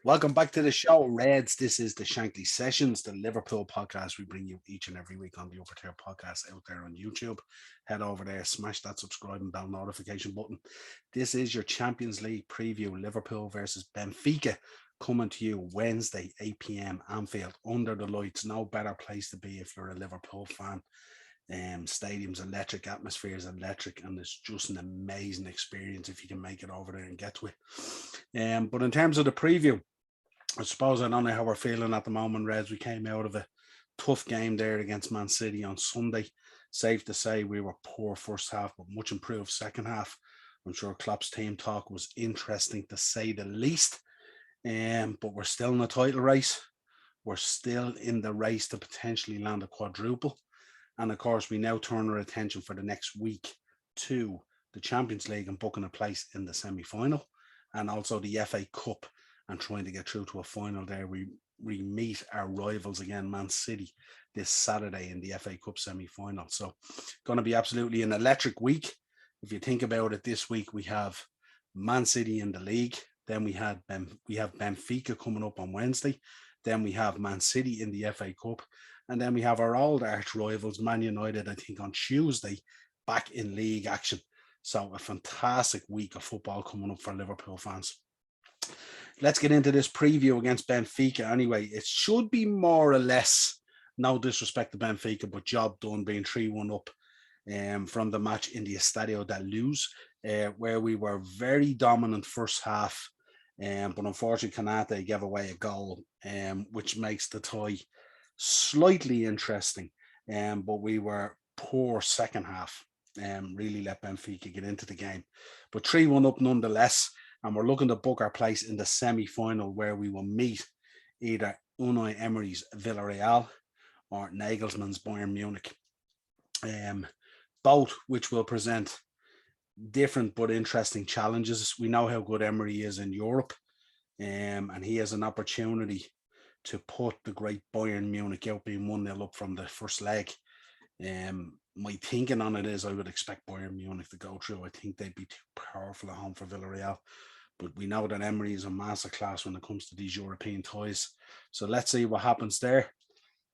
Welcome back to the show, Reds. This is the Shankly Sessions, the Liverpool podcast we bring you each and every week on the Overture podcast out there on YouTube. Head over there, smash that subscribe and bell notification button. This is your Champions League preview, Liverpool versus Benfica, coming to you Wednesday, 8 p.m. Anfield, under the lights. No better place to be if you're a Liverpool fan. Stadium's electric, atmosphere is electric, and it's just an amazing experience if you can make it over there and get to it. But in terms of the preview, I suppose I don't know how we're feeling at the moment, Reds. We came out of a tough game there against Man City on Sunday. Safe to say we were poor first half, but much improved second half. I'm sure Klopp's team talk was interesting to say the least. But we're still in the title race. We're still in the race to potentially land a quadruple. And of course, we now turn our attention for the next week to the Champions League and booking a place in the semi-final, and also the FA Cup, and trying to get through to a final there. We meet our rivals again, Man City, this Saturday in the FA Cup semi-final. So going to be absolutely an electric week. If you think about it, this week we have Man City in the league. Then we have Benfica coming up on Wednesday. Then we have Man City in the FA Cup. And then we have our old arch rivals, Man United, I think on Tuesday, back in league action. So a fantastic week of football coming up for Liverpool fans. Let's get into this preview against Benfica anyway. It should be more or less, no disrespect to Benfica, but job done, being 3-1 up from the match in the Estadio da Luz, where we were very dominant first half. But unfortunately, Kanate gave away a goal, which makes the tie slightly interesting. But we were poor second half. Really let Benfica get into the game. But 3-1 up nonetheless. And we're looking to book our place in the semi-final, where we will meet either Unai Emery's Villarreal or Nagelsmann's Bayern Munich. Both which will present different but interesting challenges. We know how good Emery is in Europe, and he has an opportunity to put the great Bayern Munich out, being 1-0 up from the first leg. My thinking on it is I would expect Bayern Munich to go through. I think they'd be too powerful at home for Villarreal. But we know that Emery is a masterclass when it comes to these European ties. So let's see what happens there.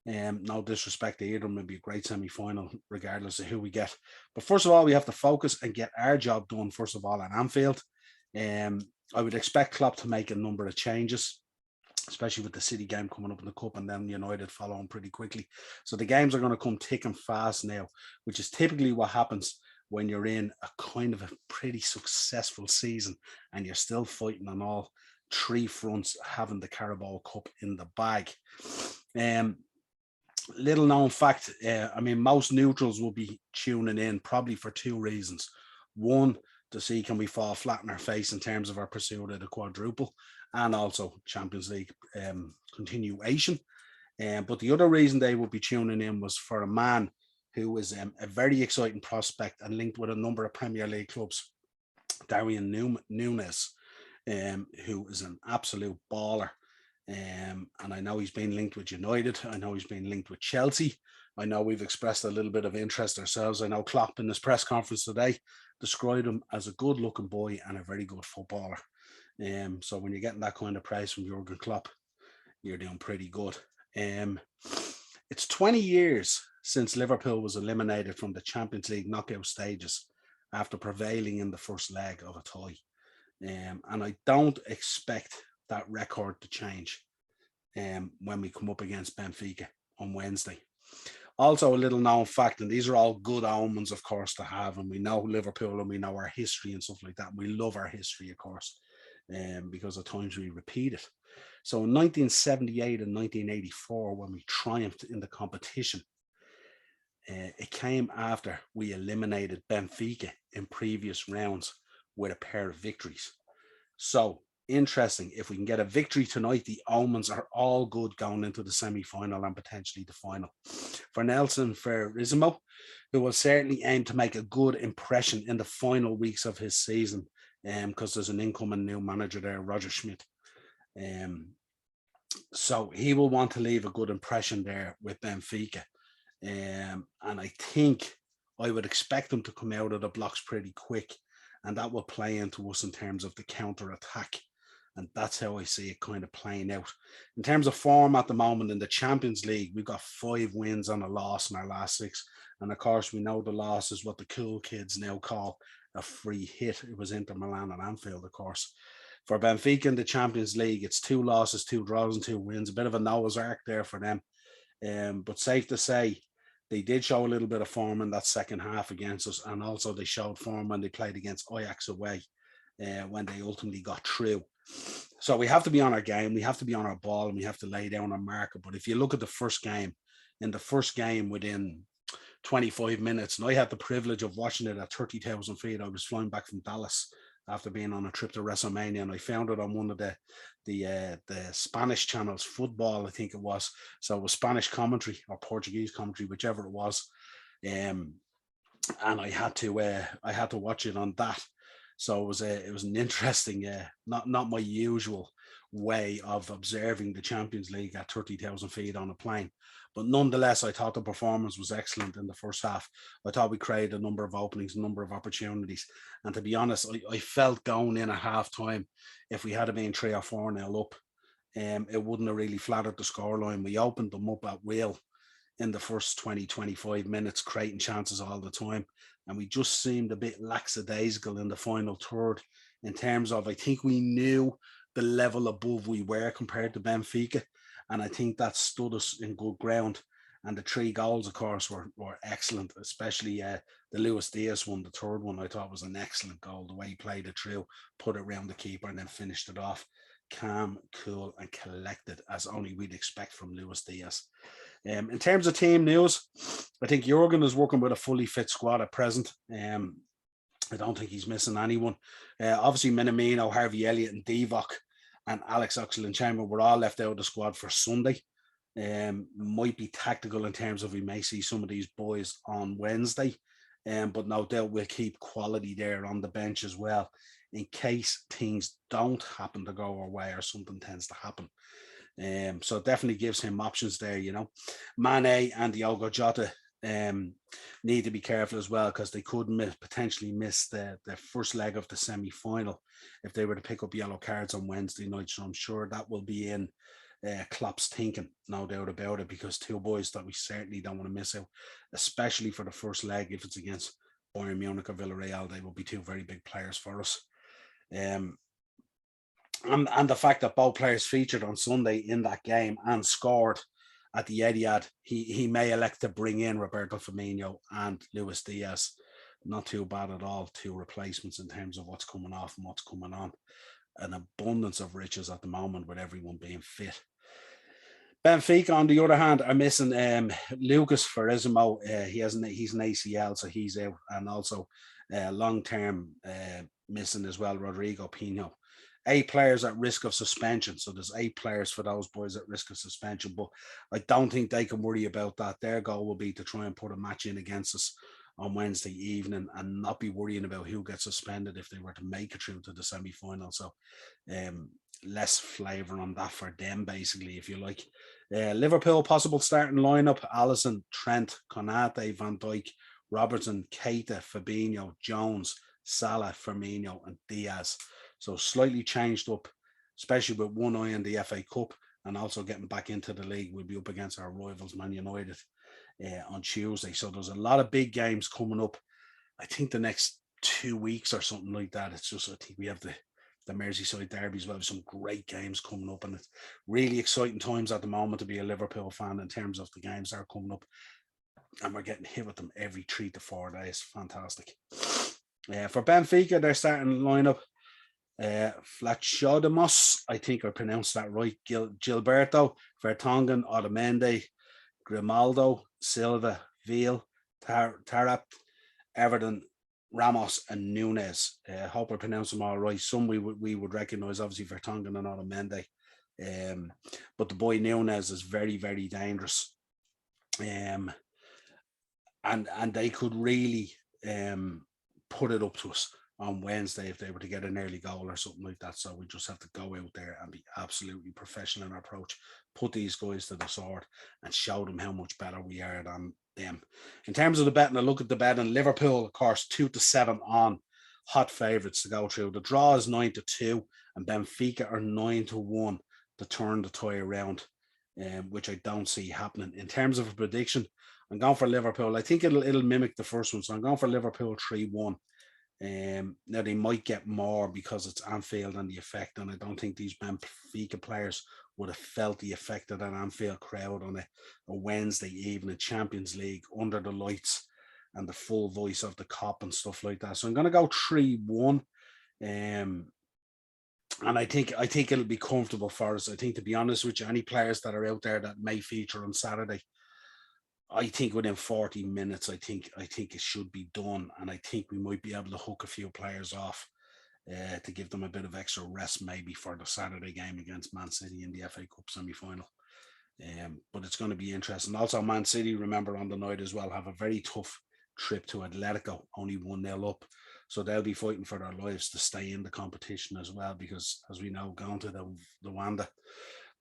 No disrespect to either, maybe a great semi-final, regardless of who we get. But first of all, we have to focus and get our job done, first of all, at Anfield. I would expect Klopp to make a number of changes, especially with the City game coming up in the Cup and then United following pretty quickly. So the games are going to come thick and fast now, which is typically what happens when you're in a kind of a pretty successful season and you're still fighting on all three fronts, having the Carabao Cup in the bag. Little known fact, most neutrals will be tuning in probably for two reasons. One, to see can we fall flat in our face in terms of our pursuit of the quadruple, and also Champions League continuation. But the other reason they will be tuning in was for a man who is a very exciting prospect and linked with a number of Premier League clubs, Darian Nuno, who is an absolute baller. And I know he's been linked with United. I know he's been linked with Chelsea. I know we've expressed a little bit of interest ourselves. I know Klopp in his press conference today described him as a good-looking boy and a very good footballer. So when you're getting that kind of praise from Jurgen Klopp, you're doing pretty good. It's 20 years since Liverpool was eliminated from the Champions League knockout stages after prevailing in the first leg of a tie. And I don't expect that record to change when we come up against Benfica on Wednesday. Also, a little known fact, and these are all good omens, of course, to have, and we know Liverpool and we know our history and stuff like that. We love our history, of course, because at times we repeat it. So in 1978 and 1984, when we triumphed in the competition, it came after we eliminated Benfica in previous rounds with a pair of victories. So interesting. If we can get a victory tonight, the omens are all good going into the semi-final and potentially the final. For Nelson Ferrisimo, who will certainly aim to make a good impression in the final weeks of his season, because there's an incoming new manager there, Roger Schmidt. So he will want to leave a good impression there with Benfica. And I think I would expect them to come out of the blocks pretty quick, and that will play into us in terms of the counter attack And that's how I see it kind of playing out. In terms of form at the moment in the Champions League, we've got 5 wins and a loss in our last 6. And of course, we know the loss is what the cool kids now call a free hit. It was Inter Milan and Anfield, of course. For Benfica in the Champions League, it's 2 losses, 2 draws, and 2 wins. A bit of a Noah's Ark there for them. But safe to say, they did show a little bit of form in that second half against us. And also they showed form when they played against Ajax away, when they ultimately got through. So we have to be on our game. We have to be on our ball, and we have to lay down our marker. But if you look at the first game, within 25 minutes, and I had the privilege of watching it at 30,000 feet. I was flying back from Dallas after being on a trip to WrestleMania, and I found it on one of the Spanish channels, football, I think it was. So it was Spanish commentary or Portuguese commentary, whichever it was. And I had to watch it on that. So it was an interesting, not my usual way of observing the Champions League at 30,000 feet on a plane. But nonetheless, I thought the performance was excellent in the first half. I thought we created a number of openings, a number of opportunities. And to be honest, I felt going in at half time, if we had been 3 or 4-0 up, it wouldn't have really flattered the scoreline. We opened them up at will in the first 20, 25 minutes, creating chances all the time. And we just seemed a bit lackadaisical in the final third in terms of, I think we knew the level above we were compared to Benfica. And I think that stood us in good ground. And the 3 goals, of course, were excellent, especially the Luis Diaz one, the third one, I thought was an excellent goal. The way he played it through, put it around the keeper and then finished it off. Calm, cool and collected, as only we'd expect from Luis Diaz. In terms of team news, I think Jurgen is working with a fully fit squad at present. I don't think he's missing anyone. Obviously, Minamino, Harvey Elliott and Divock and Alex Oxlade-Chamberlain were all left out of the squad for Sunday. Might be tactical in terms of we may see some of these boys on Wednesday. But no doubt we'll keep quality there on the bench as well, in case things don't happen to go our way or something tends to happen. So it definitely gives him options there, you know. Mane and Diogo Jota need to be careful as well, because they could potentially miss the first leg of the semi-final if they were to pick up yellow cards on Wednesday night. So I'm sure that will be in Klopp's thinking, no doubt about it, because 2 boys that we certainly don't want to miss out, especially for the first leg. If it's against Bayern Munich or Villarreal, they will be 2 very big players for us. And the fact that both players featured on Sunday in that game and scored at the Etihad, he may elect to bring in Roberto Firmino and Luis Diaz. Not too bad at all, 2 replacements in terms of what's coming off and what's coming on. An abundance of riches at the moment with everyone being fit. Benfica, on the other hand, are missing Lucas Veríssimo. He's an ACL, so he's out, and also long-term missing as well, Rodrigo Pinho. 8 players at risk of suspension. So there's 8 players for those boys at risk of suspension, but I don't think they can worry about that. Their goal will be to try and put a match in against us on Wednesday evening and not be worrying about who gets suspended if they were to make it through to the semi-final. So less flavour on that for them, basically, if you like. Liverpool possible starting lineup: Alisson, Trent, Konate, Van Dijk, Robertson, Keita, Fabinho, Jones, Salah, Firmino and Diaz. So slightly changed up, especially with one eye in the FA Cup and also getting back into the league. We'll be up against our rivals, Man United, on Tuesday. So there's a lot of big games coming up. I think the next 2 weeks or something like that. It's just, I think we have the Merseyside derbies. We'll have some great games coming up, and it's really exciting times at the moment to be a Liverpool fan in terms of the games that are coming up. And we're getting hit with them every 3 to 4 days. Fantastic. For Benfica, they're starting lineup. Flachodimos, I think I pronounced that right. Gilberto, Vertonghen, Otamendi, Grimaldo, Silva, Veal, Tarap, Everton, Ramos and Nunes. Hope I pronounced them all right. Some we would recognise, obviously Vertonghen and Otamendi. But the boy Nunes is very, very dangerous. And they could really put it up to us on Wednesday if they were to get an early goal or something like that. So we just have to go out there and be absolutely professional in our approach, put these guys to the sword and show them how much better we are than them. In terms of the betting, I look at the betting. Liverpool, of course, 2-7 on, hot favourites to go through. The draw is 9-2, and Benfica are 9-1 to turn the tie around, which I don't see happening. In terms of a prediction, I'm going for Liverpool. I think it'll mimic the first one, so I'm going for Liverpool 3-1. Now they might get more because it's Anfield and the effect, and I don't think these Benfica players would have felt the effect of that Anfield crowd on a Wednesday evening Champions League under the lights and the full voice of the cop and stuff like that. So I'm going to go 3-1. And I think it'll be comfortable for us. I think, to be honest with you, any players that are out there that may feature on Saturday, I think within 40 minutes, I think it should be done, and I think we might be able to hook a few players off to give them a bit of extra rest, maybe for the Saturday game against Man City in the FA Cup semi-final. But it's going to be interesting. Also, Man City, remember, on the night as well, have a very tough trip to Atletico, only 1-0 up. So they'll be fighting for their lives to stay in the competition as well, because, as we know, going to the Wanda,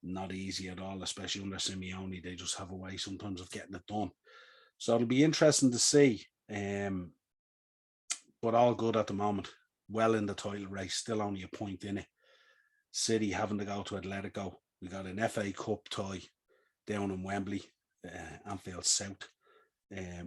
not easy at all, especially under Simeone. They just have a way sometimes of getting it done. So it'll be interesting to see. But all good at the moment. Well in the title race, still only a point in it. City having to go to Atletico. We got an FA Cup tie down in Wembley, Anfield South,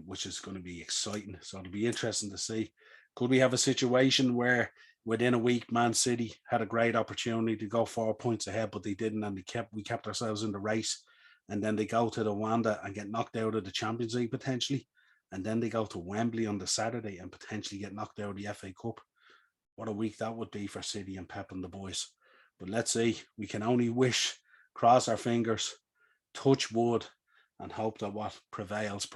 which is going to be exciting. So it'll be interesting to see. Could we have a situation where within a week Man City had a great opportunity to go 4 points ahead, but they didn't, and we kept ourselves in the race, and then they go to the Wanda and get knocked out of the Champions League potentially, and then they go to Wembley on the Saturday and potentially get knocked out of the FA Cup? What a week that would be for City and Pep and the boys. But let's see. We can only wish, cross our fingers, touch wood, and hope that what prevails.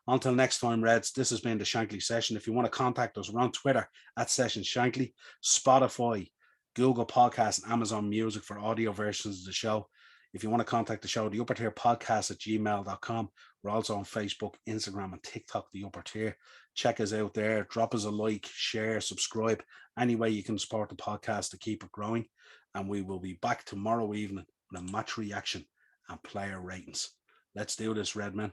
Until next time, Reds, this has been the Shankly Session. If you want to contact us, we're on Twitter at Session Shankly, Spotify, Google Podcasts, and Amazon Music for audio versions of the show. If you want to contact the show, the Upper Tier Podcast at gmail.com. We're also on Facebook, Instagram, and TikTok, the Upper Tier. Check us out there. Drop us a like, share, subscribe. Any way you can support the podcast to keep it growing. And we will be back tomorrow evening with a match reaction and player ratings. Let's do this, Redmen.